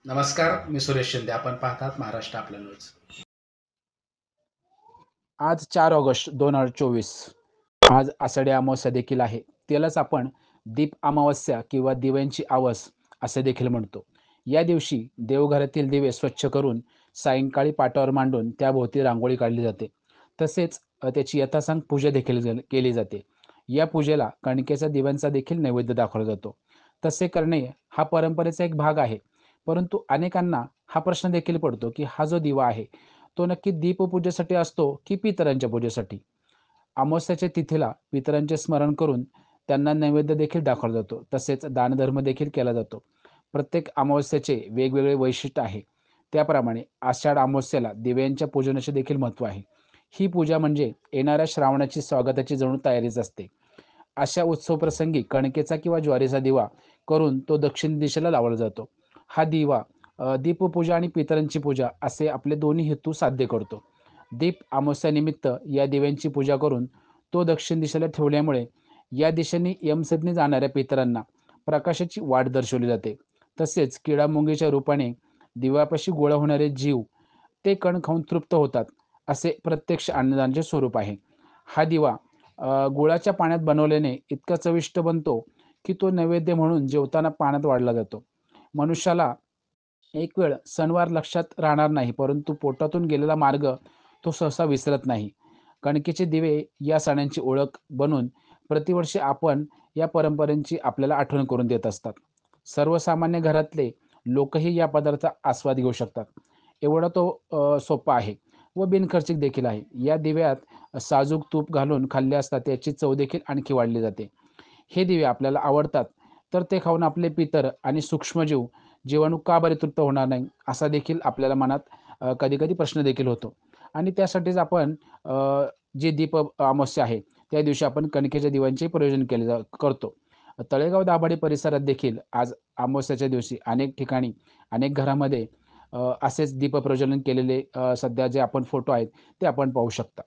नमस्कार, मी सुरेश शिंदे. आपण पाहतात महाराष्ट्र आपला न्यूज. आज 4 ऑगस्ट 2024. आज आषाढी अमावस्या देखील आहे. त्यालाच आपण दीप अमावस्या किंवा दिव्यांची आवस असे देखील म्हणतो. या दिवशी देवघरातील दिवे स्वच्छ करून सायंकाळी पाटावर मांडून त्याभोवती रांगोळी काढली जाते. तसेच त्याची यथासांग पूजा देखील केली जाते. या पूजेला कणकेचा दिव्यांचा देखील नैवेद्य दाखवला जातो. तसे करणे हा परंपरेचा एक भाग आहे. परंतु अनेकांना हा प्रश्न देखील पडतो, की हा जो दिवा आहे तो नक्की दीपपूजेसाठी असतो की पितरांच्या पूजेसाठी? अमावस्याच्या तिथीला पितरांचे स्मरण करून त्यांना नैवेद्य देखील दाखवला जातो. तसेच दानधर्म देखील केला जातो. प्रत्येक अमावस्येचे वेगवेगळे वैशिष्ट्य आहे. त्याप्रमाणे आषाढ अमावस्येला दिव्यांच्या पूजनाचे देखील महत्त्व आहे. ही पूजा म्हणजे येणाऱ्या श्रावणाची स्वागताची जणू तयारीच असते. अशा उत्सव प्रसंगी कणकेचा किंवा ज्वारीचा दिवा करून तो दक्षिण दिशेला लावला जातो. हा दिवा दीपपूजा आणि पितरांची पूजा असे आपले दोन्ही हेतू साध्य करतो. दीप अमावस्यानिमित्त या दिव्यांची पूजा करून तो दक्षिण दिशेला ठेवल्यामुळे या दिशेने यमसदनी जाणाऱ्या पितरांना प्रकाशाची वाट दर्शवली जाते. तसेच किडामुंगीच्या रूपाने दिव्यापाशी गोळा होणारे जीव ते कण खाऊन तृप्त होतात, असे प्रत्यक्ष अन्नदानाचे स्वरूप आहे. हा दिवा गुळाच्या पाण्यात बनवल्याने इतका चविष्ट बनतो की तो नैवेद्य म्हणून जेवताना पाण्यात वाढला जातो. मनुष्याला एक वेळ सणवार लक्षात राहणार नाही, परंतु पोटातून गेलेला मार्ग तो सहसा विसरत नाही. कणकेचे दिवे या सणांची ओळख बनून प्रतिवर्षी आपण या परंपरेची आपल्याला आठवण करून देत असतात. सर्वसामान्य घरातले लोकही या पदार्थाचा आस्वाद घेऊ शकतात. एवढा तो सोपा आहे व बिनखर्चिक देखील आहे. या दिव्यात साजूक तूप घालून खाल्ले असता त्याची चव देखील आणखी वाढली जाते. हे दिवे आपल्याला आवडतात, तर ते खाऊन आपले पितर आणि सूक्ष्मजीव जीवाणू का बरे तृप्त होणार नाही, असा देखील आपल्याला मनात कधी-कधी प्रश्न देखील होतो. आणि त्यासाठीच आपण जे दीप अमावस्या आहे, त्या दिवशी आपण कणकेच्या दिव्यांचे प्रयोजन करतो. तळेगाव दाभाडे परिसरात देखील आज अमावस्याच्या दिवशी अनेक ठिकाणी, अनेक घरामध्ये असेच दीप प्रज्वलन केलेले सध्या जे आपण फोटो आहेत, ते आपण पाहू शकता.